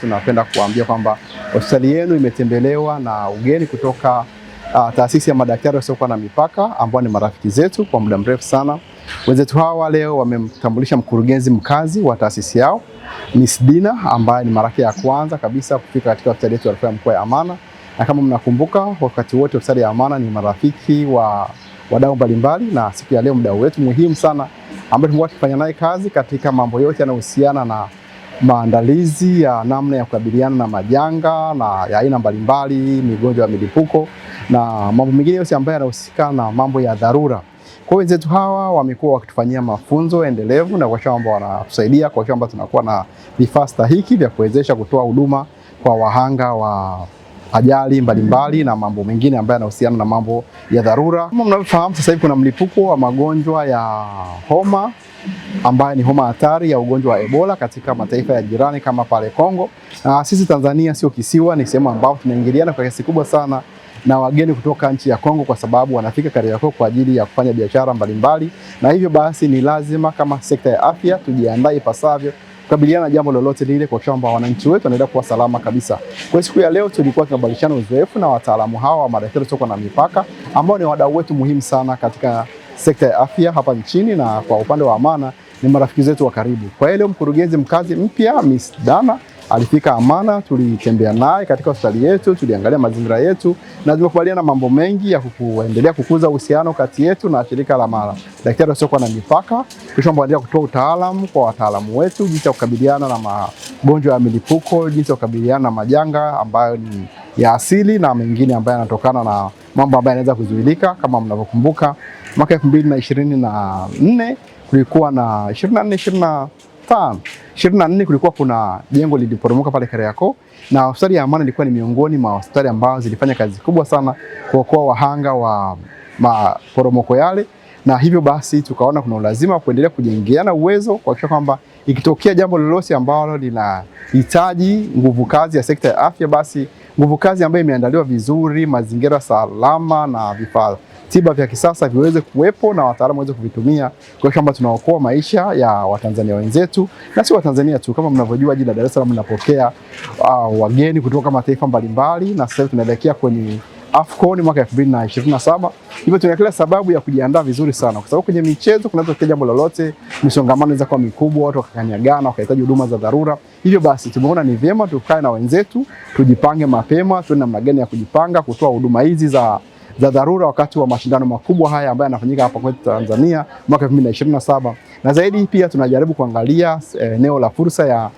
Tunapenda kuambia kwamba hospitali yenu imetembelewa na ugeni kutoka taasisi ya madaktari wasiokuwa na mipaka ambao ni marafiki zetu kwa muda mrefu sana. Wenzetu hawa leo wamemtambulisha mkurugenzi mkazi wa taasisi yao Miss Dina, ambaye ni mara ya kwanza kabisa kufika katika hospitali yetu ya Rufaa ya Mkoa ya Amana. Na kama mnakumbuka, wakati wote hospitali ya Amana ni marafiki wa wadau mbalimbali, na siku ya leo mdau wetu muhimu sana ambaye tumekuwa tukifanya naye kazi katika mambo yote yanayohusiana na maandalizi ya namna ya kukabiliana na majanga na ya aina mbalimbali, migonjwa ya milipuko na mambo mengine yote ambayo yanahusika na mambo ya dharura. Kwa wenzetu hawa wamekuwa wakitufanyia mafunzo endelevu na kwa kwamba wanatusaidia kwa kwamba tunakuwa na vifaa stahiki vya kuwezesha kutoa huduma kwa wahanga wa ajali mbalimbali na mambo mengine ambayo yanahusiana na mambo ya dharura. Kama mnavyofahamu, sasa hivi kuna mlipuko wa magonjwa ya homa ambayo ni homa hatari ya ugonjwa wa Ebola katika mataifa ya jirani kama pale Kongo. Na sisi Tanzania sio kisiwa, ni sehemu ambapo tunaingiliana kwa kiasi kubwa sana na wageni kutoka nchi ya Kongo, kwa sababu wanafika Kariakoo kwa ajili ya kufanya biashara mbalimbali, na hivyo basi ni lazima kama sekta ya afya tujiandae ipasavyo kukabiliana na jambo lolote lile kwa kwamba wananchi wetu wanaendelea kuwa salama kabisa. Kwa siku ya leo tulikuwa tunabadilishana uzoefu na wataalamu hawa wa madaktari wasiokuwa na mipaka ambao ni wadau wetu muhimu sana katika sekta ya afya hapa nchini, na kwa upande wa Amana ni marafiki zetu wa karibu. Kwa hiyo leo mkurugenzi mkazi mpya Miss Dana alifika Amana, tulitembea naye katika hospitali yetu, tuliangalia mazingira yetu na tumekubaliana mambo mengi ya kuendelea kukuza uhusiano kati yetu na shirika la madaktari wasiokuwa na mipaka, kisha kuendelea kutoa utaalamu kwa wataalamu wetu jinsi ya kukabiliana na magonjwa ya milipuko, jinsi ya kukabiliana na majanga ambayo ni ya asili na mengine ambayo yanatokana na mambo ambayo yanaweza kuzuilika. Kama mnavyokumbuka, mwaka 2024 kulikuwa na 24 kulikuwa kuna jengo liliporomoka pale Kariakoo, na hospitali ya Amana ilikuwa ni miongoni mwa hospitali ambazo zilifanya kazi kubwa sana kuokoa wahanga wa maporomoko yale, na hivyo basi tukaona kuna lazima kuendelea kujengeana uwezo kuhakikisha kwamba ikitokea jambo lolote ambalo linahitaji nguvu kazi ya sekta ya afya, basi nguvu kazi ambayo imeandaliwa vizuri, mazingira salama na vifaa tiba vya kisasa viweze kuwepo na wataalamu waweze kuvitumia kwa kwamba tunaokoa maisha ya Watanzania wenzetu, na si Watanzania tu. Kama mnavyojua, jiji la Dar es Salaam linapokea wageni kutoka mataifa mbalimbali, na sasa tunaelekea kwenye AFCON mwaka 2027. Hivyo tuna kila sababu ya kujiandaa vizuri sana, kwa sababu kwenye michezo kunatokea jambo lolote, misongamano inaweza kuwa mikubwa, watu wakakanyagana, wakahitaji huduma za dharura. Hivyo basi tumeona ni vyema tukae na wenzetu, tujipange mapema, tuone namna gani ya kujipanga kutoa huduma hizi za dharura wakati wa mashindano makubwa haya ambayo yanafanyika hapa kwetu Tanzania mwaka 2027. Na zaidi pia tunajaribu kuangalia eneo la fursa ya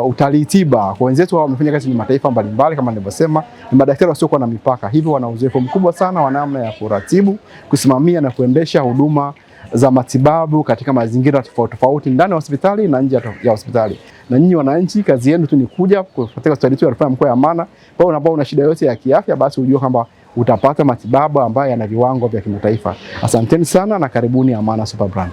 utalii tiba. Kwa wenzetu wao wamefanya kazi kwenye mataifa mbalimbali, kama nilivyosema, ni madaktari wasiokuwa na mipaka. Hivyo wana uzoefu mkubwa sana wa namna ya kuratibu, kusimamia na kuendesha huduma za matibabu katika mazingira tofauti tofauti ndani ya hospitali na nje ya hospitali. Na nyinyi wananchi, kazi yenu tu ni kuja katika hospitali yetu ya Rufaa ya Mkoa ya Amana. Kwa hiyo unapokuwa una shida yote ya kiafya, basi ujue kwamba utapata matibabu ambayo yana viwango vya kimataifa. Asanteni sana na karibuni Amana Super Brand.